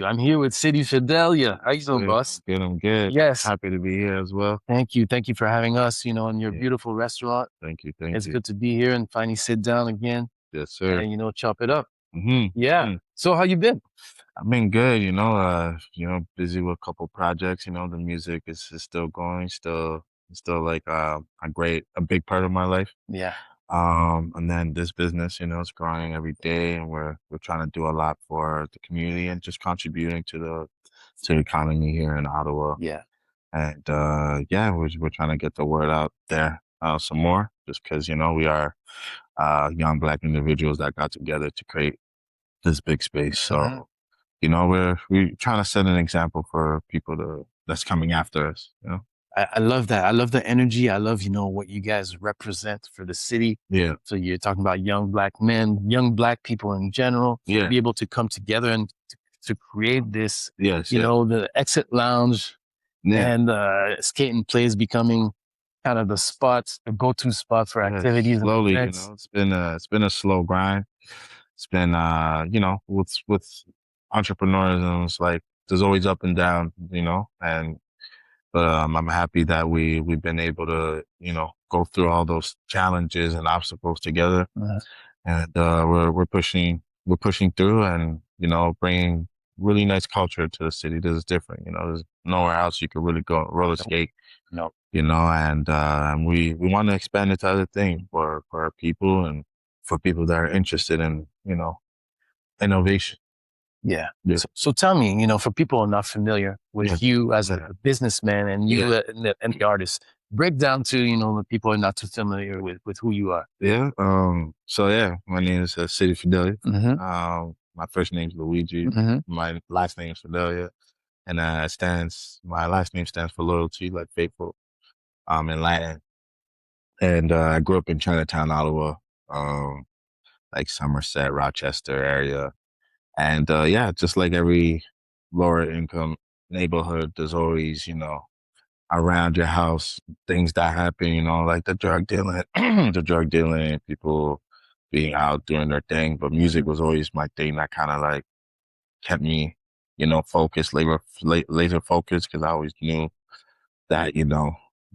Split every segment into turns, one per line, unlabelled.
you. I'm here with City Fidelia. How you doing,
Good,
boss?
I'm good.
Yes.
Happy to be here as well.
Thank you. Thank you for having us, in your
Yeah,
beautiful restaurant.
thank
It's
you.
good to be here and finally sit down again
Yes, sir.
and, chop it up.
hmm
Yeah.
hmm
So how you been?
I've been good, busy with a couple projects, the music is still going, still like a big part of my life.
Yeah.
And then this business, is growing every day and we're trying to do a lot for the community and just contributing to the economy here in Ottawa.
Yeah.
And yeah, we're trying to get the word out there some more, just because we are young Black individuals that got together to create this big space.
Mhm.
So we're trying to set an example for people to that's coming after us.
I love that. I love the energy. I love, what you guys represent for the city.
Yeah,
So you're talking about young Black men, young Black people in general,
yeah,
be able to come together and to create this,
yes, yeah,
the exit lounge
yeah,
and skating place becoming kind of the spot, the go-to spot for
yeah.
activities and
Slowly,
events.
it's been a slow grind. It's been with entrepreneurism, it's like there's always up and down, and but I'm happy that we've been able to, go through all those challenges and obstacles together,
Uh,
and we're pushing through, and bringing really nice culture to the city. This is different, there's nowhere else you could really go roller
no,
skate,
no,
and we want to expand it to other things for our people and for people that are interested in, innovation.
yeah.
Yeah,
So tell me, for people who are not familiar
yeah,
with you as
yeah,
a businessman and
yeah.
you and the artist, break down to, the people who are not too familiar with who you are.
Yeah. So yeah, my name is City Fidelia.
Mm-hmm.
My first name is Luigi.
Mm-hmm.
My last name is Fidelia, and my last name stands for loyalty, like faithful, in Latin. And I grew up in Chinatown, Ottawa, um, like Somerset, Rochester area. And yeah, just like every lower income neighborhood, there's always, around your house, things that happen, like the drug dealing, people being out doing their thing. But music was always my thing that kind of like kept me, focused, laser focused, because I always knew that,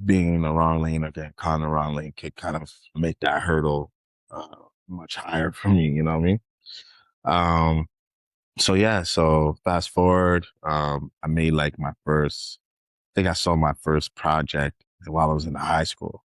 being in the wrong lane or getting caught in the wrong lane could kind of make that hurdle uh, much higher for me, you know what I mean? Um, so yeah, so fast forward, I made like I think I saw my first project while I was in high school.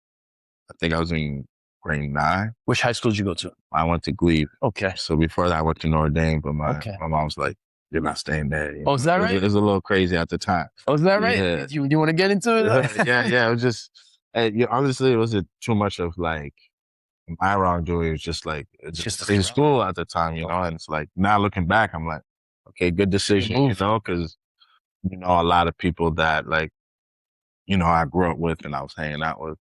I think I was in grade 9.
Which high school did you go to?
I went to Glebe.
Okay.
So before that, I went to Notre Dame, but my,
Okay.
my mom was like, "You're not staying there."
Oh, is that
It
right?
was a little crazy at the time.
Oh, is that right?
Yeah.
You want to get into it?
Yeah, yeah. It was just, yeah, honestly, it wasn't too much of like my wrongdoing. It was just like,
It's just a
in
surrounding.
school at the time, and it's like now looking back, I'm like, okay, good
Good
decision,
move.
because, a lot of people that like, I grew up with and I was hanging out with.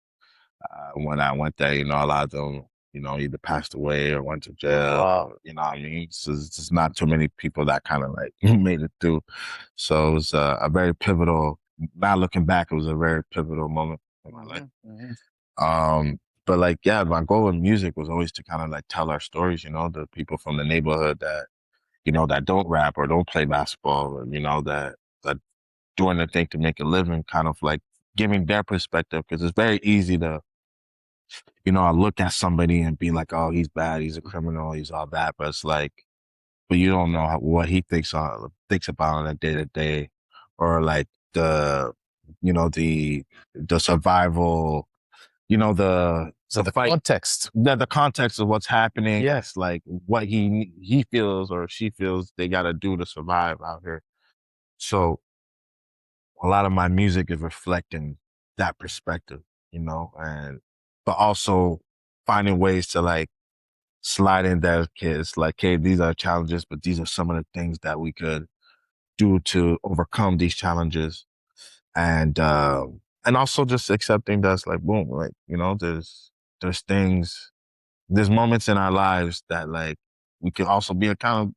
When I went there, a lot of them, either passed away or went to jail.
Wow.
Or, what I mean? So it's just not too many people that kind of like made it through. So it was a very pivotal. Now looking back, it was a very pivotal moment in my life.
Mhm, mhm.
But like, yeah, my goal with music was always to kind of like tell our stories. The people from the neighborhood that that don't rap or don't play basketball, or that doing the thing to make a living, kind of like giving their perspective, because it's very easy to I look at somebody and be like, oh, he's bad, he's a criminal, he's all that. But it's like, but you don't know what he thinks about on a day to day, or like the, the survival,
So
the
the
fight,
context.
the context of what's happening.
Yeah.
It's like what he feels or she feels they got to do to survive out here. So a lot of my music is reflecting that perspective, and but also finding ways to like slide in there kids like, hey, these are challenges, but these are some of the things that we could do to overcome these challenges. And also just accepting that's like, boom, like, there's things, there's moments in our lives that like we can also be accountable,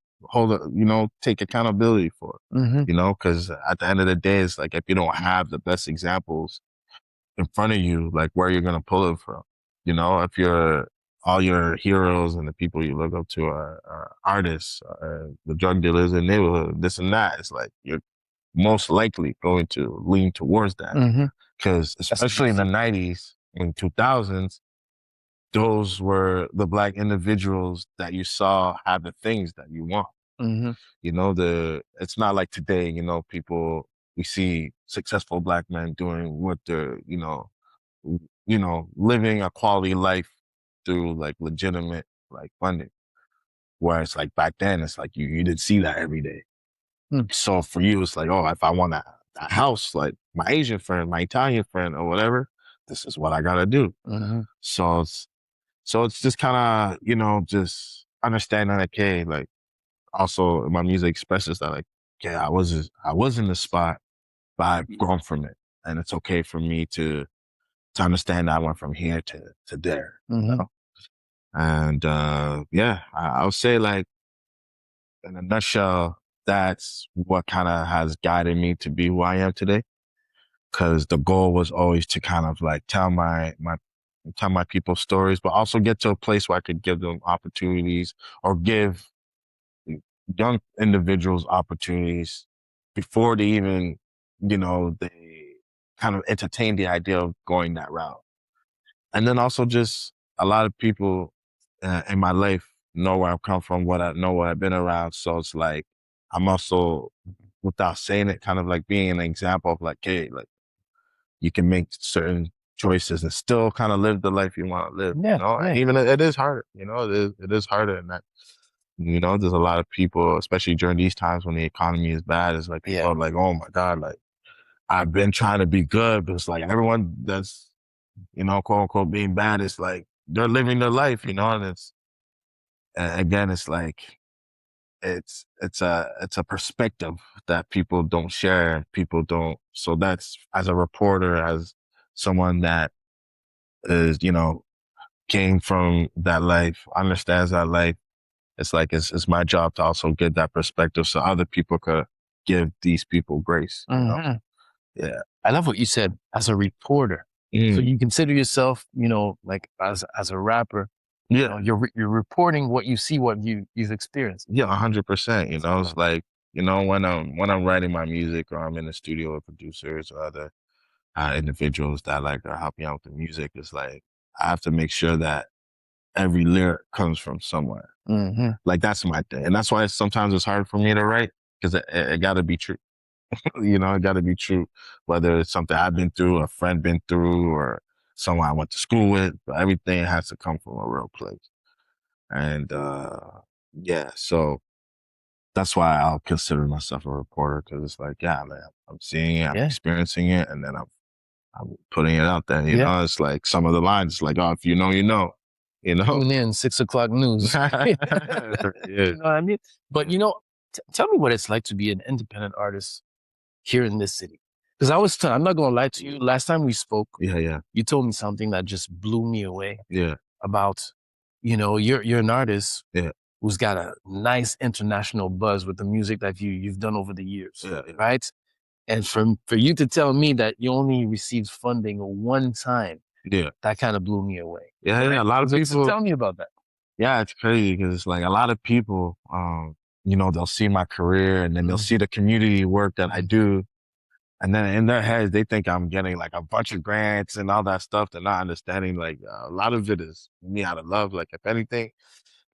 take accountability for,
Hmm.
because at the end of the day, it's like if you don't have the best examples in front of you, like where you're gonna pull it from, if you're all your heroes and the people you look up to are artists, the drug dealers in the neighborhood, this and that. It's like you're most likely going to lean towards that.
Mm-hmm.
Because especially in the 90s and 2000s, those were the Black individuals that you saw have the things that you want.
Mm-hmm.
It's not like today, we see successful Black men doing what they're, living a quality life through like legitimate like funding. Whereas like back then, it's like you didn't see that every day.
Mm.
So for you, it's like, oh, if I want a house, like my Asian friend, my Italian friend, or whatever, this is what I gotta do.
Mm-hmm.
So it's just kind of, just understanding that, okay, like also my music expresses that, like, okay, I was in the spot, but I've grown from it, and it's okay for me to understand that I went from here to there.
Mm-hmm.
And yeah, I would say, like, in a nutshell, that's what kind of has guided me to be who I am today. Because the goal was always to kind of like tell my people stories, but also get to a place where I could give them opportunities or give young individuals opportunities before they even, they kind of entertain the idea of going that route. And then also just a lot of people in my life know where I've come from, what I know, what I've been around. So it's like, I'm also, without saying it, kind of like being an example of like, hey, like, you can make certain choices and still kind of live the life you want to live.
Yeah,
And
yeah,
even it is harder, it is harder. And that, there's a lot of people, especially during these times when the economy is bad, it's like people
yeah.
are like, oh my God, like, I've been trying to be good, but it's like everyone that's, quote unquote being bad, it's like they're living their life, and again, it's like, it's a perspective that people don't share. People don't. So that's, as a reporter, as someone that is, came from that life, understands that life. It's like, it's my job to also get that perspective so other people could give these people grace.
Mm-hmm.
Yeah.
I love what you said as a reporter. So
Mm.
you consider yourself, like as a rapper,
Yeah.
you're reporting what you see, what you've experienced.
Yeah. 100%.
That's what I
It's
love.
like, when I'm writing my music, or I'm in the studio with producers or other individuals that like are helping out with the music, it's like I have to make sure that every lyric comes from somewhere.
Mm-hmm.
Like, that's my thing, and that's why sometimes it's hard for me to write, because it got to be true. It got to be true, whether it's something I've been through, a friend been through, or someone I went to school with. But everything has to come from a real place, and yeah, so that's why I'll consider myself a reporter, because it's like, yeah, man, I'm seeing it, I'm
Yeah,
experiencing it, and then I'm putting it out there.
yeah.
It's like some of the lines, it's like, oh, if you know, you know, you know.
Tune in 6 o'clock news. You
Yeah,
know what I mean? But tell me what it's like to be an independent artist here in this city. Because I'm not gonna lie to you. Last time we spoke,
yeah, yeah,
you told me something that just blew me away
yeah,
about, you're an artist
yeah,
who's got a nice international buzz with the music that you've done over the years,
yeah, yeah,
right? And for you to tell me that you only received funding one time,
yeah,
that kind of blew me away,
yeah, yeah.
right?
A lot of
So
people,
tell me about that.
yeah, it's crazy, because it's like a lot of people, they'll see my career, and then they'll
Mhm.
see the community work that I do. And then in their heads, they think I'm getting like a bunch of grants and all that stuff. They're not understanding, like, a lot of it is me out of love. Like, if anything,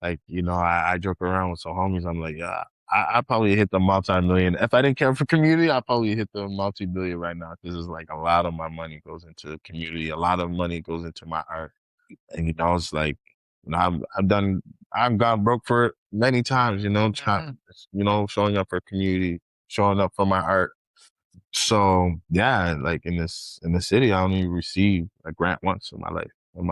like, I joke around with some homies. I'm like, yeah, I probably hit the multi-million. If I didn't care for community, I probably hit the multi-billion right now, because it's like a lot of my money goes into community. A lot of money goes into my art. And, it's like, I've gone broke for it many times,
Mhm.
showing up for community, showing up for my art. So yeah, like in the city, I only received a grant once in my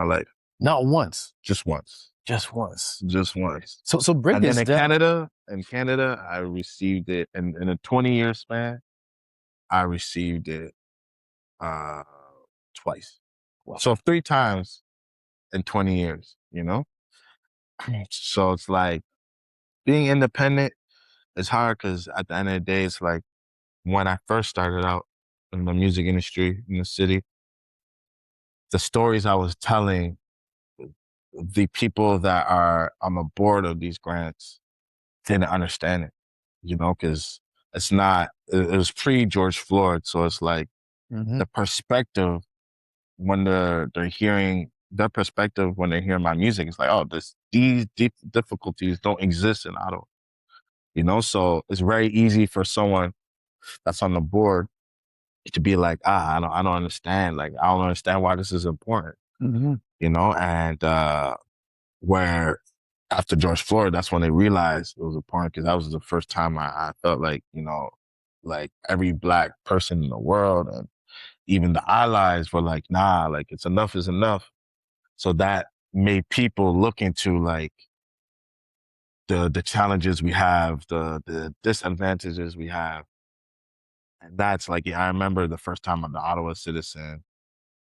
life.
Not once,
Just once.
just once.
Just once.
So break
And then
this down.
In Canada, I received it in a 20-year span. I received it uh twice.
Wow.
So 3 times in 20 years. So it's like, being independent is hard, because at the end of the day, it's like, when I first started out in the music industry in the city, the stories I was telling the people that are on the board of these grants didn't understand it, because it's not, it was pre George Floyd. So it's like
Mm-hmm.
the perspective when they're hearing their perspective when they hear my music, it's like, oh, these deep difficulties don't exist in Ottawa, so it's very easy for someone that's on the board to be like, I don't understand. Like, I don't understand why this is important,
Mm-hmm.
and where after George Floyd, that's when they realized it was important because that was the first time I felt like, like every black person in the world and even the allies were like, nah, like it's enough is enough. So that made people look into like the challenges we have, the disadvantages we have. And that's like, I remember the first time the Ottawa Citizen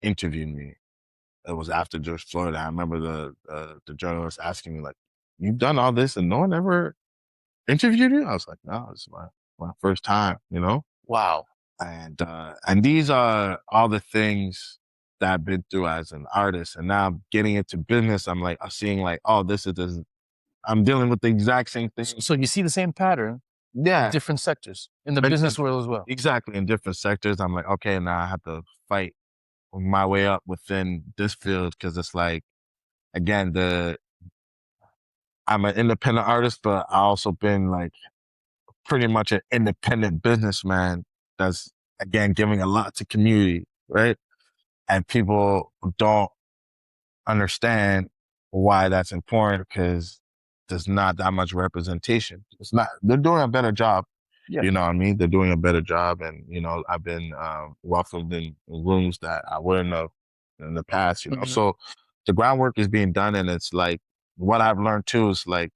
interviewed me. It was after George Floyd. I remember the journalist asking me like, "You've done all this and no one ever interviewed you?" I was like, "No, it's my first time."
Wow.
And these are all the things that I've been through as an artist. And now getting into business, I'm seeing like, oh, this. I'm dealing with the exact same thing.
So you see the same pattern in
Yeah,
different sectors in the
and
business world as well.
exactly in different sectors. I'm like, okay, now I have to fight my way up within this field because it's like, again, I'm an independent artist, but I also been like pretty much an independent businessman that's, again, giving a lot to community, right? And people don't understand why that's important because there's not that much representation. It's not, they're doing a better job.
Yeah.
You know what I mean? They're doing a better job. And, I've been welcomed in rooms that I wouldn't have in the past.
Mm-hmm.
So the groundwork is being done. And it's like, what I've learned too is like,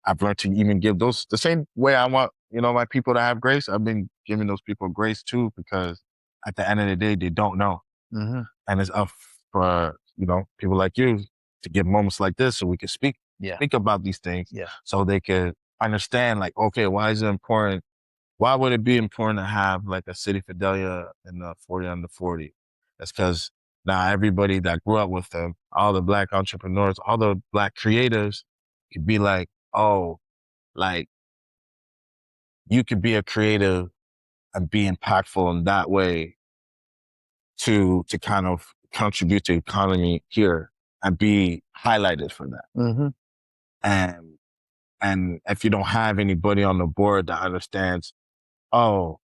I've learned to even give those the same way I want, my people to have grace. I've been giving those people grace too, because at the end of the day, they don't know.
Mm-hmm.
And it's up for, people like you to give moments like this so we can
Yeah.
speak about these things
Yeah.
so they could understand like, okay, why is it important? Why would it be important to have like a City Fidelia in the 40 under 40? That's because now everybody that grew up with them, all the black entrepreneurs, all the black creatives could be like, oh, like you could be a creative and be impactful in that way to kind of contribute to the economy here and be highlighted for that.
Mm-hmm.
And if you don't have anybody on the board that understands, oh,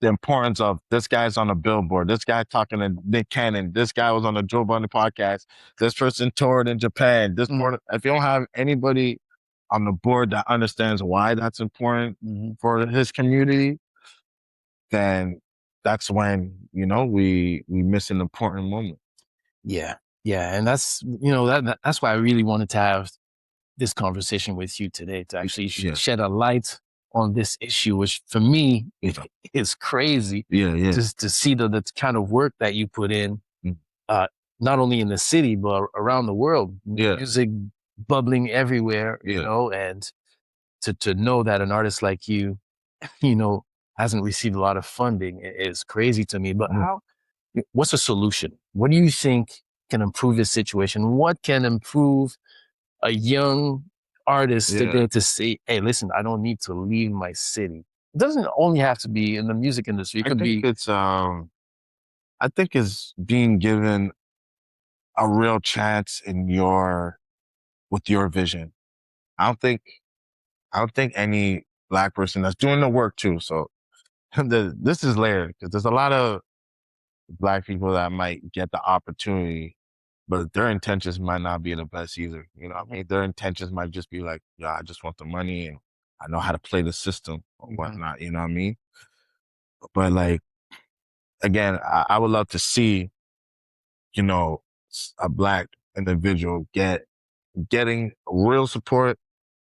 the importance of this guy's on a billboard, this guy talking to Nick Cannon, this guy was on the Joe Budden podcast, this person toured in Japan,
Mm-hmm.
if you don't have anybody on the board that understands why that's important
Mm-hmm.
for his community, then that's when, we miss an important moment.
Yeah. Yeah. And that's, that's why I really wanted to have this conversation with you today to actually
Yeah.
shed a light on this issue, which for me is crazy.
Yeah, yeah.
Just to see the kind of work that you put in,
Mm.
not only in the city, but around the world,
Yeah.
music bubbling everywhere,
Yeah.
and to know that an artist like you, hasn't received a lot of funding is crazy to me. But what's a solution? What do you think can improve this situation? What can improve a young artist to
Yeah.
get to say, hey, listen, I don't need to leave my city? It doesn't only have to be in the music industry. It
I
could
think
be.
it's being given a real chance with your vision. I don't think any black person that's doing the work too. So this is layered because there's a lot of black people that might get the opportunity, but their intentions might not be the best either. You know what I mean? Their intentions might just be like, yeah, I just want the money and I know how to play the system or whatnot. You know what I mean? But like, again, I would love to see, a black individual getting real support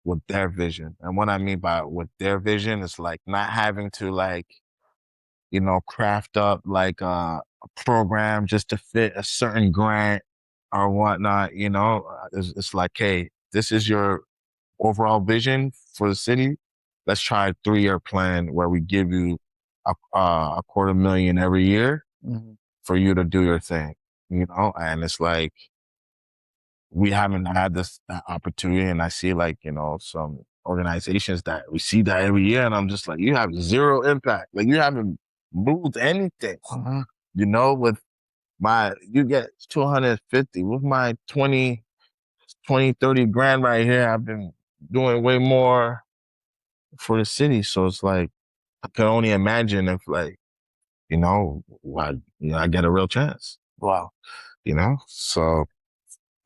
with their vision. And what I mean by with their vision is like not having to like, craft up like a program just to fit a certain grant or whatnot, it's like, hey, this is your overall vision for the city. Let's try a 3-year plan where we give you a $250,000 every year
Mm-hmm.
for you to do your thing, and it's like, we haven't had that opportunity. And I see like, some organizations that we see that every year. And I'm just like, you have zero impact. Like you haven't moved anything, with you get 250 with my 30 grand right here. I've been doing way more for the city. So it's like, I can only imagine if like, I get a real chance.
Wow.
So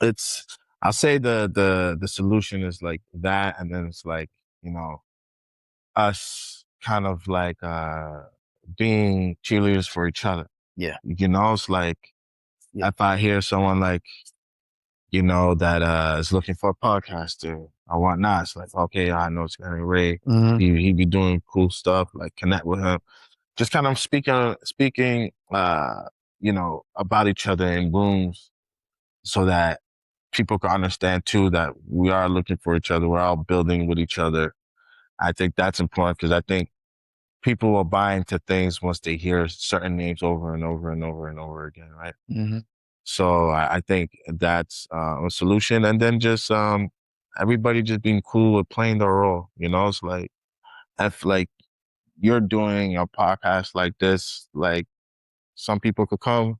I'll say the solution is like that. And then it's like, us kind of like, being cheerleaders for each other.
Yeah.
It's like, if I hear someone like, that is looking for a podcaster or whatnot, it's like, okay, I know it's Gary Ray. He be doing cool stuff, like connect with him. Just kind of speaking, about each other in rooms so that people can understand too that we are looking for each other. We're all building with each other. I think that's important because I think people will buy into things once they hear certain names over and over and over and over again, right? So I think that's a solution. And then just everybody just being cool with playing their role. It's like, if like you're doing a podcast like this, like some people could come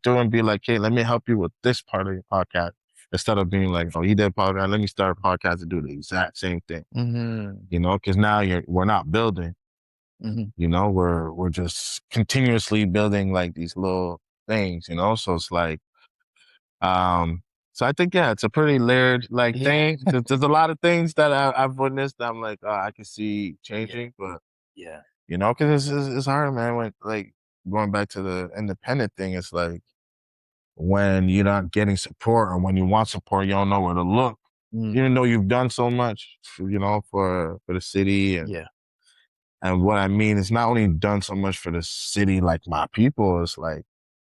through and be like, hey, let me help you with this part of your podcast. Instead of being like, oh, he did a podcast, let me start a podcast to do the exact same thing. Because now we're not building. We're just continuously building like these little things, so it's like, so I think, yeah, it's a pretty layered like thing. There's a lot of things that I've witnessed that I'm like, I can see changing, but because it's hard, man. When like going back to the independent thing, it's like when you're not getting support or when you want support, you don't know where to look. Even though you've done so much, for the city. And what I mean is not only done so much for the city, like my people, it's like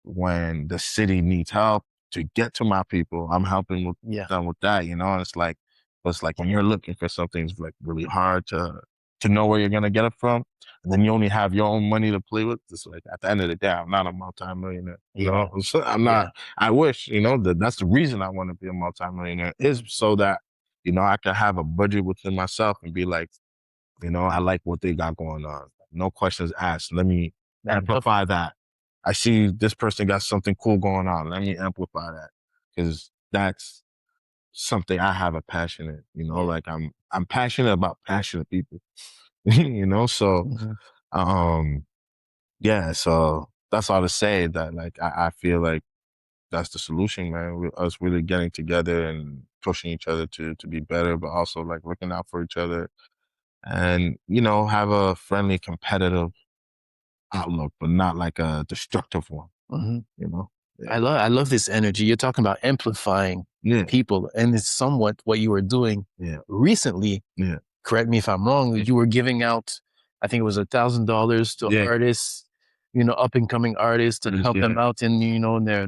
when the city needs help to get to my people, I'm helping them with that, and it's like when you're looking for something, it's like really hard to know where you're going to get it from. And then you only have your own money to play with. It's like, at the end of the day, I'm not a multimillionaire. So I'm not, I wish, that's the reason I want to be a multimillionaire is so that, I can have a budget within myself and be like, I like what they got going on. No questions asked. Let me amplify that. I see this person got something cool going on. Let me amplify that. Because that's something I have a passion in, like I'm passionate about passionate people, so, so that's all to say that like, I feel like that's the solution, man. Us really getting together and pushing each other to be better, but also like looking out for each other and, have a friendly, competitive outlook, but not like a destructive one, Yeah.
I love this energy. You're talking about amplifying people, and it's somewhat what you were doing recently. Correct me if I'm wrong. You were giving out, I think it was $1,000 to artists, up and coming artists to help them out in their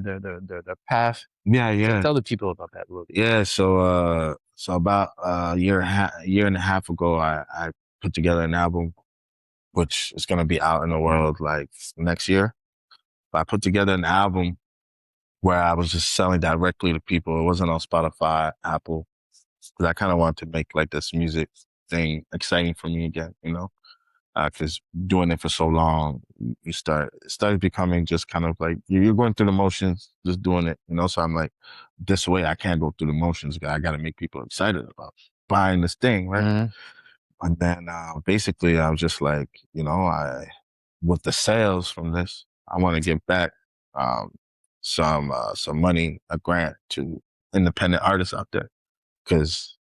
path. So tell the people about that a little bit.
So about a year and a half ago, I put together an album, which is going to be out in the world like next year. But I put together an album where I was just selling directly to people. It wasn't on Spotify, Apple, because I kind of wanted to make like this music thing exciting for me again, because doing it for so long, it started becoming just kind of like you're going through the motions, just doing it, So I'm like, this way I can't go through the motions. I got to make people excited about buying this thing, right? And then basically I was just like, with the sales from this, I want to give back some money, a grant to independent artists out there, because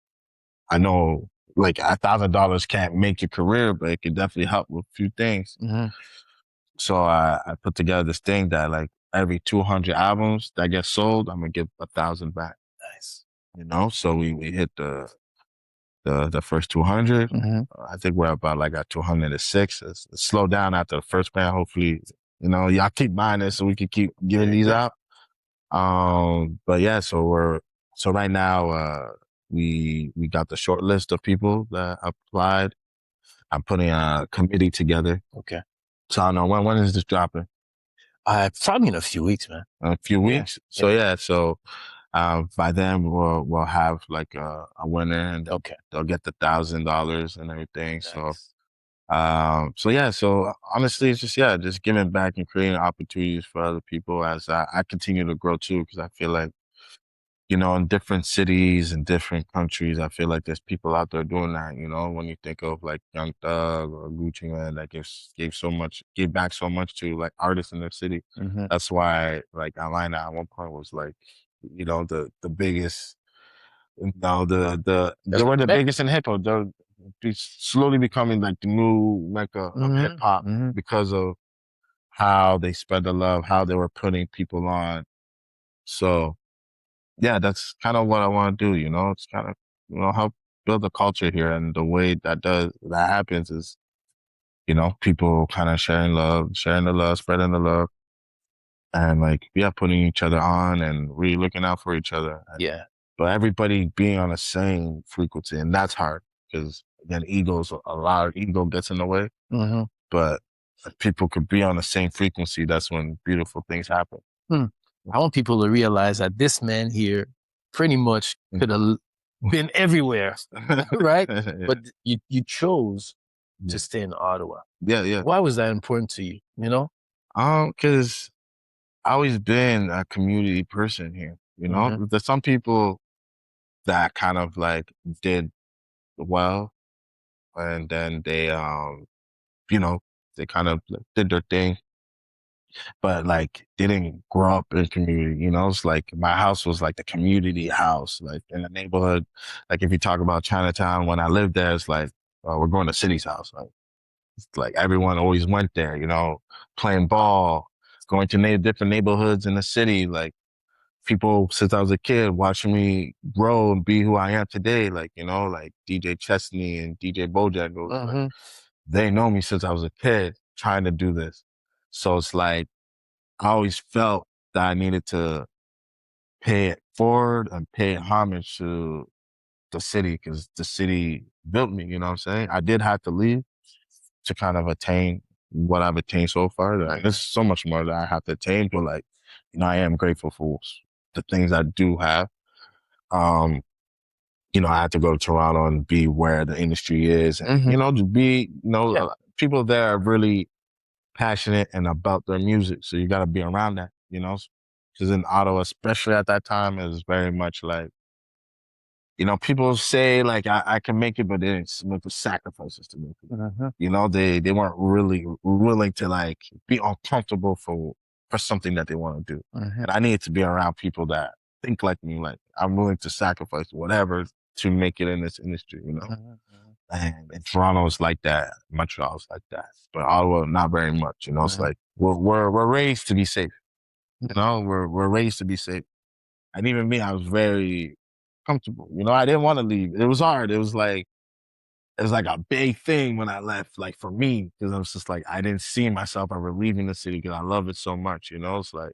I know like $1,000 can't make your career, but it can definitely help with a few things. So I put together this thing that like every 200 albums that get sold, I'm gonna give 1,000 back.
Nice.
So we hit the first 200. I think we're about like at 206. It's slow down after the first band. Hopefully, y'all keep buying it so we can keep giving these out. But yeah, so right now, we got the short list of people that applied. I'm putting a committee together.
Okay.
So I don't know when is this dropping?
Probably in a few weeks, man.
A few weeks. So so By then we'll have like a winner, and
Okay.
they'll get the $1,000 and everything.
Nice.
So yeah, so honestly, it's just, yeah, just giving back and creating opportunities for other people as I continue to grow too, because I feel like, in different cities and different countries, I feel like there's people out there doing that. When you think of like Young Thug or Gucci Man that gave back so much to like artists in their city.
Hmm.
That's why like Atlanta at one point was like, the biggest, they
That's
were the
Mecca.
biggest in hip hop. They're slowly becoming like the new mecca of hip
Hmm.
hop
Hmm.
because of how they spread the love, how they were putting people on. So yeah, that's kind of what I want to do. It's kind of, help build a culture here. And the way that happens is, people kind of sharing the love, spreading the love, and like, yeah, putting each other on and really looking out for each other.
Yeah.
But everybody being on the same frequency, and that's hard because again, a lot of ego gets in the way.
Hmm.
But if people could be on the same frequency, that's when beautiful things happen.
Hmm. I want people to realize that this man here pretty much could have been everywhere, right?
Yeah.
But you chose to
Yeah.
stay in Ottawa.
Yeah, yeah.
Why was that important to you? You know?
Because I always been a community person here.
Hmm.
There's some people that kind of like did well, and then you know, they kind of like, did their thing, but like didn't grow up in community. It's like my house was like the community house, like in the neighborhood. Like if you talk about Chinatown, when I lived there, it's like, we're going to City's house. Like it's like everyone always went there, playing ball, going to different neighborhoods in the city. Like people since I was a kid watching me grow and be who I am today. Like, like DJ Chesney and DJ Bojangles, like
Hmm.
they know me since I was a kid trying to do this. So it's like I always felt that I needed to pay it forward and pay homage to the city because the city built me, you know what I'm saying? I did have to leave to kind of attain what I've attained so far. Like, there's so much more that I have to attain, but like, I am grateful for the things I do have. Um, I had to go to Toronto and be where the industry is and,
Hmm.
to be,
Yeah.
people there are really passionate and about their music. So you got to be around that, because in Ottawa, especially at that time, it was very much like, people say like I can make it, but it's with the sacrifices to make it.
Hmm.
They weren't really willing to like be uncomfortable for something that they want to do.
Hmm.
And I needed to be around people that think like me, like I'm willing to sacrifice whatever to make it in this industry.
Hmm.
And Toronto is like that. Montreal is like that. But Ottawa, not very much. It's
Hmm.
like we're raised to be safe. We're raised to be safe. And even me, I was very comfortable. I didn't want to leave. It was hard. It was like a big thing when I left, like for me, because I was just like, I didn't see myself ever leaving the city because I love it so much. It's like,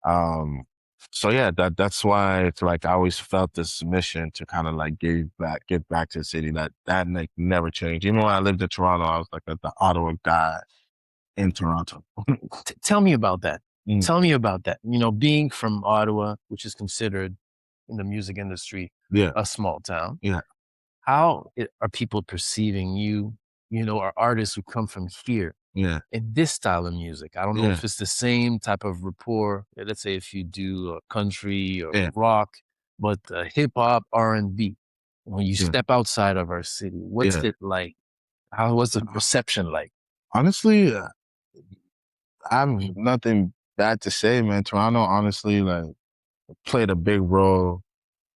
um, so yeah, that's why it's like I always felt this mission to kind of like give back to the city that like never changed. Even when I lived in Toronto, I was like the Ottawa guy in Toronto.
Tell me about that.
Mm,
Tell me about that. Being from Ottawa, which is considered in the music industry
yeah,
a small town,
yeah,
how are people perceiving you, or artists who come from here
yeah,
in this style of music? I don't know
yeah,
if it's the same type of rapport. Let's say if you do country or
yeah,
rock, but hip hop, R&B. When you
yeah,
step outside of our city, what's
yeah.
it like? How was the perception like?
Honestly, I have nothing bad to say, man. Toronto, honestly, like played a big role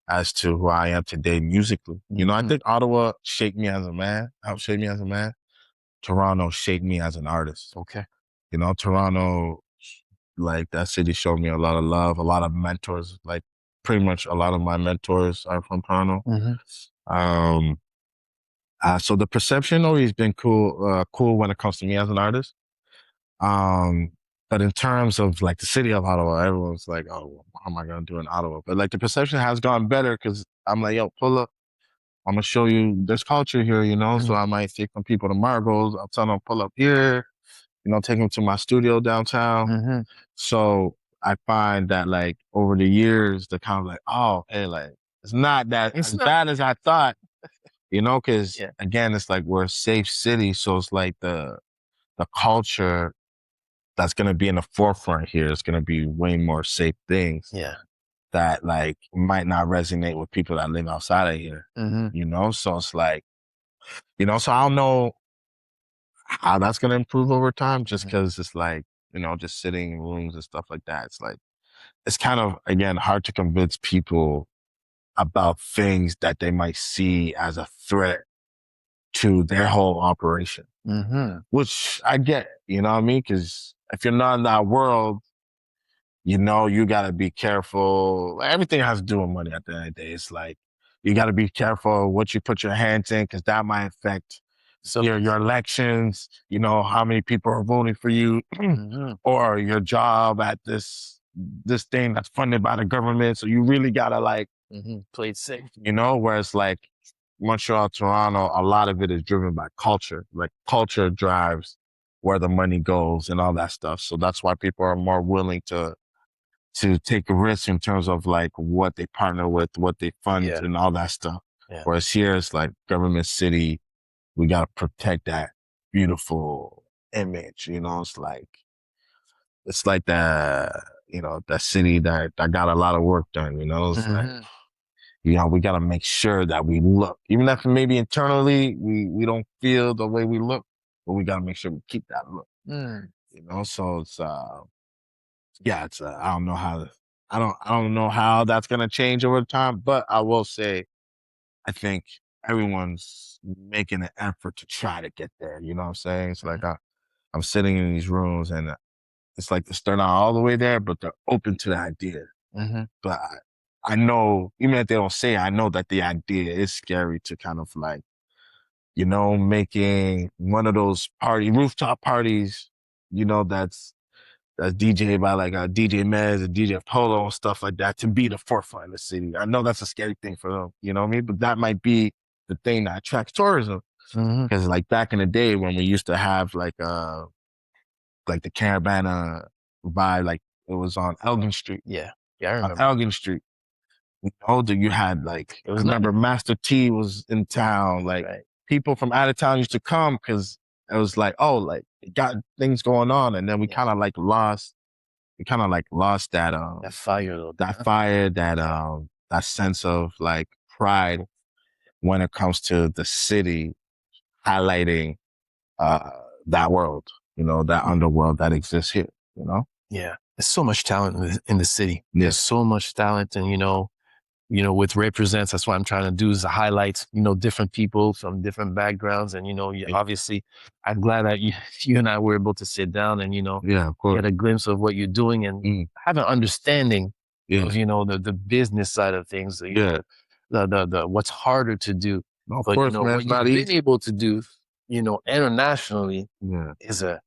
as to who I am today musically. I
Mhm.
think Ottawa shaped me as a man, helped shape me as a man. Toronto shaped me as an artist.
Okay.
Toronto, like that city showed me a lot of love, a lot of mentors. Like pretty much a lot of my mentors are from Toronto.
Hmm.
Um, so the perception always been cool when it comes to me as an artist. Um, but in terms of like the city of Ottawa, everyone's like, "Oh, how am I gonna do in Ottawa?" But like the perception has gone better because I'm like, "Yo, pull up. I'm gonna show you there's culture here, So I might take some people to Margot's. I'll tell them pull up here, take them to my studio downtown.
Hmm.
So I find that like over the years, the kind of like, oh, hey, like it's not that
It's
as
not.
bad as I thought, because
Yeah.
again, it's like we're a safe city, so it's like the culture that's going to be in the forefront here is going to be way more safe things
Yeah.
that like might not resonate with people that live outside of here.
Mm-hmm.
So it's like, so I don't know how that's going to improve over time just
Mm-hmm.
because it's like, just sitting in rooms and stuff like that. It's like, it's kind of, again, hard to convince people about things that they might see as a threat to their whole operation,
Mm-hmm.
which I get, you know what I mean? Because if you're not in that world, you got to be careful. Like, everything has to do with money at the end of the day. It's like, you got to be careful what you put your hands in because that might affect
So.
your elections, how many people are voting for you
Mm-hmm.
or your job at this thing that's funded by the government. So you really got to like,
Mm-hmm. Played safe.
whereas like Montreal, Toronto, a lot of it is driven by culture. Like culture drives where the money goes and all that stuff. So that's why people are more willing to take a risk in terms of like what they partner with, what they fund
Yeah.
and all that stuff.
Yeah.
Whereas here it's like government city, we got to protect that beautiful image. It's like that city that got a lot of work done, it's like,
Mm-hmm.
we got to make sure that we look, even if maybe internally we don't feel the way we look, but we got to make sure we keep that look,
Mm.
so it's, yeah, it's, I don't know how that's going to change over time, but I will say, I think everyone's making an effort to try to get there. You know what I'm saying? It's like, I'm sitting in these rooms and it's like they're not all the way there, but they're open to the idea.
Mm-hmm.
But I know, even if they don't say it, I know that the idea is scary to kind of like, making one of those rooftop parties, that's DJ by like a DJ Mez, a DJ Polo and stuff like that to be the forefront of the city. I know that's a scary thing for them, you know what I mean? But that might be the thing that attracts tourism.
Mm-hmm.
Because like back in the day when we used to have like the Caravana vibe, like it was on Elgin Street.
Yeah. Yeah. I
On
remember.
Elgin Street. That you had like,
It
I
was nice.
remember Master T was in town. Like
Right.
people from out of town used to come because it was like, oh, like it got things going on. And then we
Yeah.
kind of like lost that
That fire though.
that fire, that sense of like pride when it comes to the city highlighting uh that world, that underworld that exists here.
Yeah. There's so much talent in the city.
Yeah.
There's so much talent, and with RayPresents, that's what I'm trying to do is to highlight, different people from different backgrounds. And, obviously I'm glad that you and I were able to sit down and,
Yeah, of course.
get a glimpse of what you're doing and have an understanding of, the business side of things,
Yeah.
the what's harder to do.
No, of
But,
course, man,
what
it's
you've
not
been
easy.
able to do, internationally
Yeah.
is a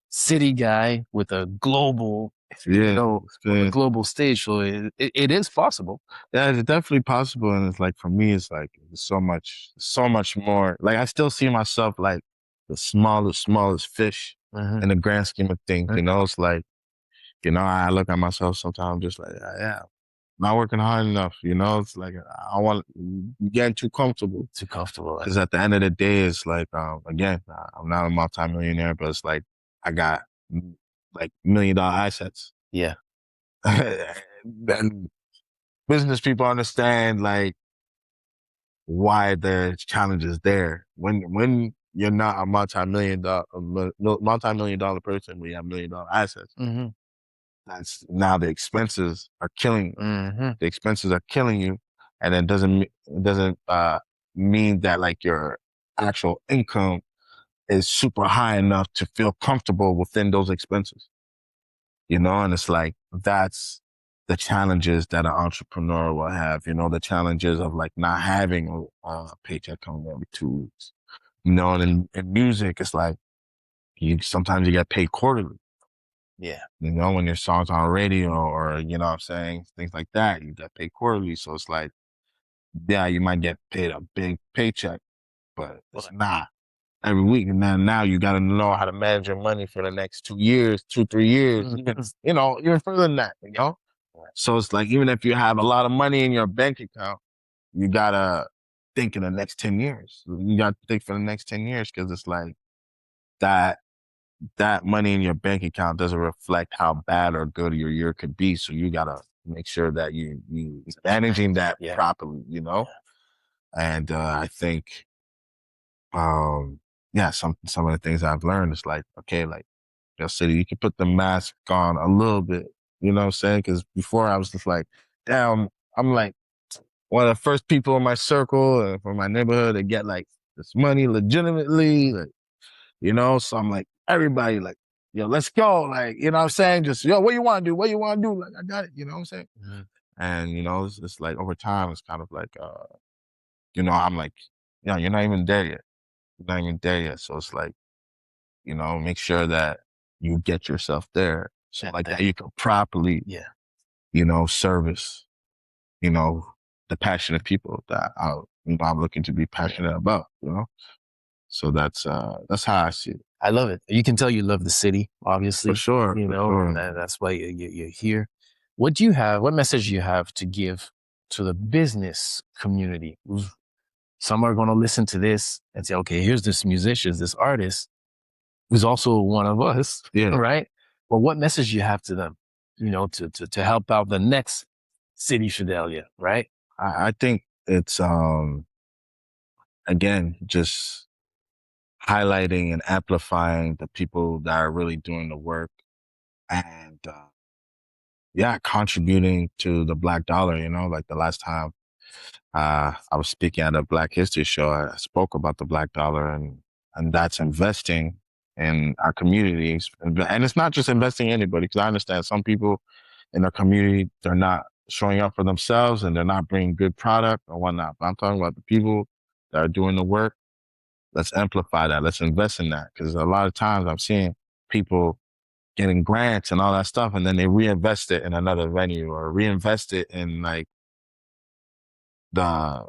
city guy with a global,
Yeah.
on a global stage. So it is possible.
Yeah, it's definitely possible. And it's like, for me, it's like so much more. Like, I still see myself like the smallest fish
Mhm.
in the grand scheme of things. It's like, I look at myself sometimes just like, yeah, not working hard enough. It's like, I want getting too comfortable.
Too comfortable.
Because at the end of the day, it's like, again, I'm not a multimillionaire, but it's like, I got like $1 million assets.
Yeah.
And business people understand like why there's challenges there. When you're not a multi-million dollar person, we have $1 million assets.
Mm-hmm.
That's now the expenses are killing you.
Mm-hmm.
The expenses are killing you, and it doesn't mean that like your actual income is super high enough to feel comfortable within those expenses. And it's like, that's the challenges that an entrepreneur will have, the challenges of like not having a paycheck coming every 2 weeks, and in music, it's like, sometimes you get paid quarterly,
Yeah.
when your song's on radio or, what I'm saying, things like that, you get paid quarterly. So it's like, yeah, you might get paid a big paycheck, but it's not. every week. And then now you got to know how to manage your money for the next 2 years, 3 years, you know, even further than that, you know? So it's like, even if you have a lot of money in your bank account, you got to think in the next 10 years. You got to think for the next 10 years because it's like that money in your bank account doesn't reflect how bad or good your year could be. So you got to make sure that you managing that properly, you know? And I think, yeah, some of the things I've learned is like, okay, like, City, you can put the mask on a little bit, you know what I'm saying? Because before I was just like, damn, I'm like one of the first people in my circle from my neighborhood to get like this money legitimately, like, you know? So I'm like, everybody like, yo, let's go. Like, you know what I'm saying? Just, yo, what you want to do? What you want to do? Like, I got it. You know what I'm saying? Mm-hmm. And, you know, it's like over time, it's kind of like, you know, I'm like, you know, you're not even there yet. You're not even there yet. So it's like, you know, make sure that you get yourself there. So like that you can properly, you know, service, you know, the passionate people that I'm looking to be passionate about, you know? So that's how I see it.
I love it. You can tell you love the city, obviously.
For sure.
You know,
sure.
And that's why you're here. What message do you have to give to the business community? Some are going to listen to this and say, okay, here's this musician, this artist who's also one of us, right? Well, what message do you have to them, you know, to help out the next City Fidelia, right?
I think it's, again, just highlighting and amplifying the people that are really doing the work and, contributing to the Black dollar, you know, like the last time I was speaking at a Black History show, I spoke about the Black dollar and that's investing in our communities. And it's not just investing in anybody, because I understand some people in the community, they're not showing up for themselves and they're not bringing good product or whatnot. But I'm talking about the people that are doing the work. Let's amplify that. Let's invest in that. Because a lot of times I'm seeing people getting grants and all that stuff, and then they reinvest it in another venue or reinvest it in like the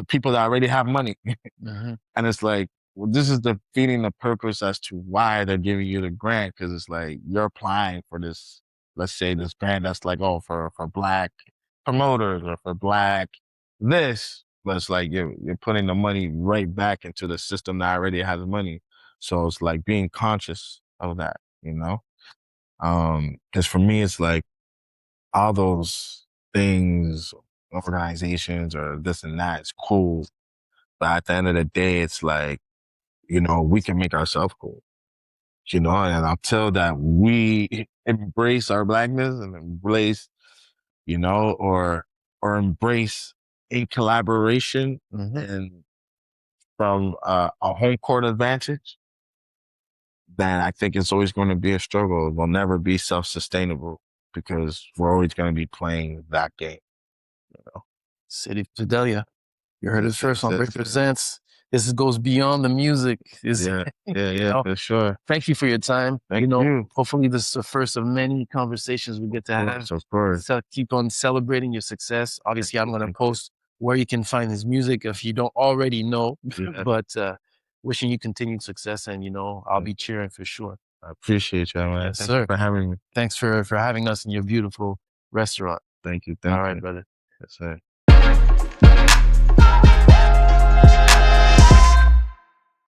people that already have money. Mm-hmm. And it's like, well, this is defeating the purpose as to why they're giving you the grant. Cause it's like, you're applying for this, let's say this grant that's like, oh, for Black promoters or for Black this, but it's like, you're putting the money right back into the system that already has money. So it's like being conscious of that, you know? Cause for me, it's like all those things, organizations or this and that is cool. But at the end of the day, it's like, you know, we can make ourselves cool, you know, and until that we embrace our Blackness and embrace, you know, or embrace in collaboration and from a home court advantage, then I think it's always going to be a struggle. It will never be self-sustainable because we're always going to be playing that game. You know?
City Fidelia. You heard it first on RayPresents. This goes beyond the music.
For sure.
Thank you for your time.
Thank you.
Hopefully this is the first of many conversations we get to have.
Of course.
So keep on celebrating your success. Obviously, I'm going to post where you can find his music if you don't already know. But wishing you continued success, and I'll be cheering for sure.
I appreciate you, man.
Yes,
Thanks
sir.
for having me.
Thanks for having us in your beautiful restaurant.
Thank you.
All right, brother.
Yes, sir.